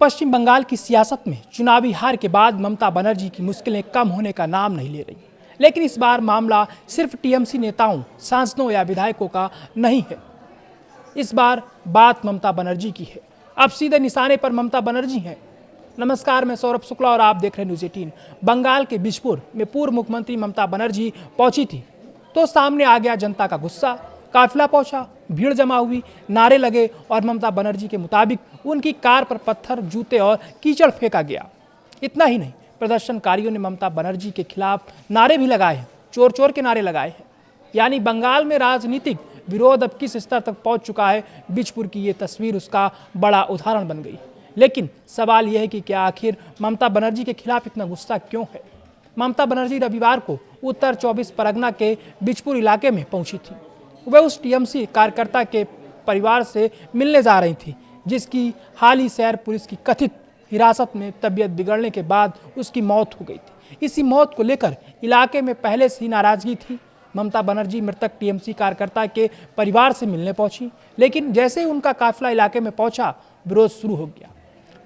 पश्चिम बंगाल की सियासत में चुनावी हार के बाद ममता बनर्जी की मुश्किलें कम होने का नाम नहीं ले रही। लेकिन इस बार मामला सिर्फ टीएमसी नेताओं, सांसदों या विधायकों का नहीं है। इस बार बात ममता बनर्जी की है। अब सीधे निशाने पर ममता बनर्जी हैं। नमस्कार, मैं सौरभ शुक्ला और आप देख रहे हैं न्यूज़ 18। बंगाल के बिजपुर में पूर्व मुख्यमंत्री ममता बनर्जी पहुंची थी तो सामने आ गया जनता का गुस्सा। काफिला पहुंचा, भीड़ जमा हुई, नारे लगे और ममता बनर्जी के मुताबिक उनकी कार पर पत्थर, जूते और कीचड़ फेंका गया। इतना ही नहीं, प्रदर्शनकारियों ने ममता बनर्जी के खिलाफ नारे भी लगाए हैं, चोर चोर के नारे लगाए हैं। यानी बंगाल में राजनीतिक विरोध अब किस स्तर तक पहुंच चुका है, बिजपुर की ये तस्वीर उसका बड़ा उदाहरण बन गई। लेकिन सवाल यह है कि क्या आखिर ममता बनर्जी के खिलाफ इतना गुस्सा क्यों है? ममता बनर्जी रविवार को उत्तर 24 परगना के बिजपुर इलाके में पहुंची थी। वह उस टीएमसी कार्यकर्ता के परिवार से मिलने जा रही थी जिसकी हाल ही शहर पुलिस की कथित हिरासत में तबीयत बिगड़ने के बाद उसकी मौत हो गई थी। इसी मौत को लेकर इलाके में पहले से ही नाराजगी थी। ममता बनर्जी मृतक टीएमसी कार्यकर्ता के परिवार से मिलने पहुंची, लेकिन जैसे ही उनका काफिला इलाके में पहुंचा, विरोध शुरू हो गया।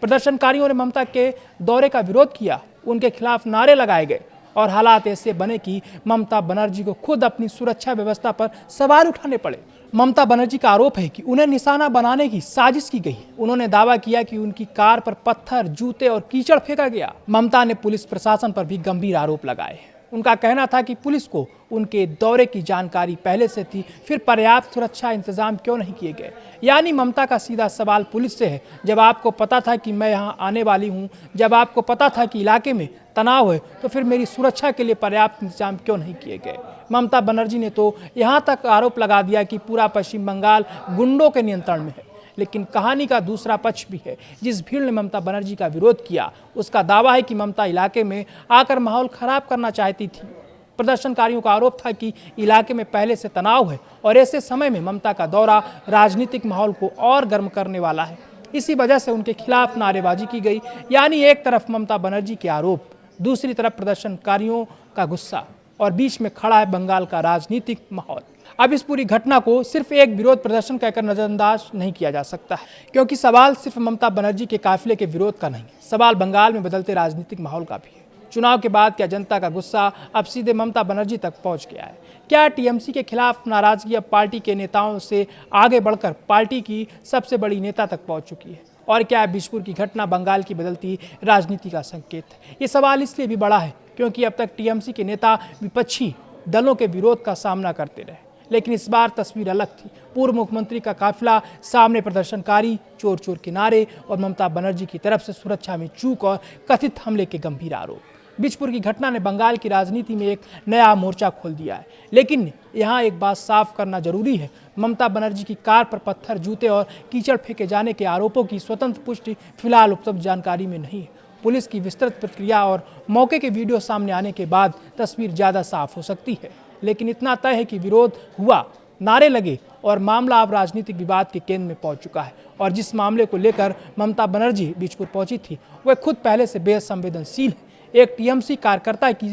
प्रदर्शनकारियों ने ममता के दौरे का विरोध किया, उनके खिलाफ नारे लगाए गए और हालात ऐसे बने कि ममता बनर्जी को खुद अपनी सुरक्षा व्यवस्था पर सवाल उठाने पड़े। ममता बनर्जी का आरोप है कि उन्हें निशाना बनाने की साजिश की गई। उन्होंने दावा किया कि उनकी कार पर पत्थर, जूते और कीचड़ फेंका गया। ममता ने पुलिस प्रशासन पर भी गंभीर आरोप लगाए। उनका कहना था कि पुलिस को उनके दौरे की जानकारी पहले से थी, फिर पर्याप्त सुरक्षा इंतजाम क्यों नहीं किए गए। यानी ममता का सीधा सवाल पुलिस से है, जब आपको पता था कि मैं यहाँ आने वाली हूँ, जब आपको पता था कि इलाके में तनाव है, तो फिर मेरी सुरक्षा के लिए पर्याप्त इंतजाम क्यों नहीं किए गए। ममता बनर्जी ने तो यहाँ तक आरोप लगा दिया कि पूरा पश्चिम बंगाल गुंडों के नियंत्रण में है। लेकिन कहानी का दूसरा पक्ष भी है। जिस भीड़ ने ममता बनर्जी का विरोध किया, उसका दावा है कि ममता इलाके में आकर माहौल खराब करना चाहती थी। प्रदर्शनकारियों का आरोप था कि इलाके में पहले से तनाव है और ऐसे समय में ममता का दौरा राजनीतिक माहौल को और गर्म करने वाला है। इसी वजह से उनके खिलाफ नारेबाजी की गई। यानी एक तरफ ममता बनर्जी के आरोप, दूसरी तरफ प्रदर्शनकारियों का गुस्सा और बीच में खड़ा है बंगाल का राजनीतिक माहौल। अब इस पूरी घटना को सिर्फ एक विरोध प्रदर्शन कहकर नजरअंदाज नहीं किया जा सकता है, क्योंकि सवाल सिर्फ ममता बनर्जी के काफिले के विरोध का नहीं, सवाल बंगाल में बदलते राजनीतिक माहौल का भी है। चुनाव के बाद क्या जनता का गुस्सा अब सीधे ममता बनर्जी तक पहुंच गया है? क्या टीएमसी के खिलाफ नाराजगी अब पार्टी के नेताओं से आगे बढ़कर पार्टी की सबसे बड़ी नेता तक पहुंच चुकी है? और क्या बिजपुर की घटना बंगाल की बदलती राजनीति का संकेत है? ये सवाल इसलिए भी बड़ा है क्योंकि अब तक टीएमसी के नेता विपक्षी दलों के विरोध का सामना करते रहे, लेकिन इस बार तस्वीर अलग थी। पूर्व मुख्यमंत्री का काफिला, सामने प्रदर्शनकारी, चोर चोर के नारे और ममता बनर्जी की तरफ से सुरक्षा में चूक और कथित हमले के गंभीर आरोप। बिजपुर की घटना ने बंगाल की राजनीति में एक नया मोर्चा खोल दिया है। लेकिन यहाँ एक बात साफ करना जरूरी है, ममता बनर्जी की कार पर पत्थर, जूते और कीचड़ फेंके जाने के आरोपों की स्वतंत्र पुष्टि फिलहाल उपलब्ध जानकारी में नहीं है। पुलिस की विस्तृत प्रक्रिया और मौके के वीडियो सामने आने के बाद तस्वीर ज़्यादा साफ हो सकती है। लेकिन इतना तय है कि विरोध हुआ, नारे लगे और मामला अब राजनीतिक विवाद के केंद्र में पहुंच चुका है। और जिस मामले को लेकर ममता बनर्जी बिजपुर पहुंची थी, वह खुद पहले से बेहद संवेदनशील है। एक टीएमसी कार्यकर्ता की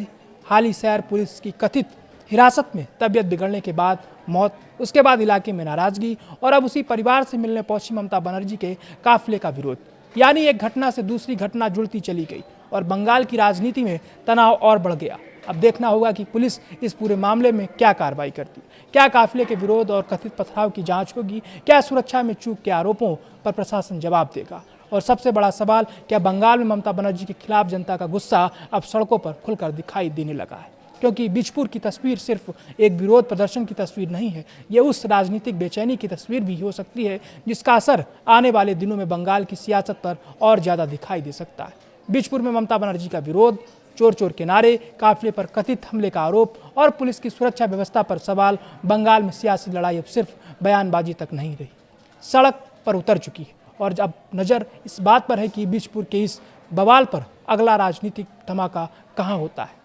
हाल ही शहर पुलिस की कथित हिरासत में तबीयत बिगड़ने के बाद मौत, उसके बाद इलाके में नाराजगी और अब उसी परिवार से मिलने पहुंची ममता बनर्जी के काफिले का विरोध। यानी एक घटना से दूसरी घटना जुड़ती चली गई और बंगाल की राजनीति में तनाव और बढ़ गया। अब देखना होगा कि पुलिस इस पूरे मामले में क्या कार्रवाई करती है। क्या काफिले के विरोध और कथित पथराव की जांच होगी? क्या सुरक्षा में चूक के आरोपों पर प्रशासन जवाब देगा? और सबसे बड़ा सवाल, क्या बंगाल में ममता बनर्जी के खिलाफ जनता का गुस्सा अब सड़कों पर खुलकर दिखाई देने लगा है? क्योंकि बिजपुर की तस्वीर सिर्फ एक विरोध प्रदर्शन की तस्वीर नहीं है, ये उस राजनीतिक बेचैनी की तस्वीर भी हो सकती है जिसका असर आने वाले दिनों में बंगाल की सियासत पर और ज़्यादा दिखाई दे सकता है। बिजपुर में ममता बनर्जी का विरोध, चोर चोर के नारे, काफिले पर कथित हमले का आरोप और पुलिस की सुरक्षा व्यवस्था पर सवाल। बंगाल में सियासी लड़ाई अब सिर्फ बयानबाजी तक नहीं रही, सड़क पर उतर चुकी है। और अब नज़र इस बात पर है कि बिजपुर के इस बवाल पर अगला राजनीतिक धमाका कहाँ होता है।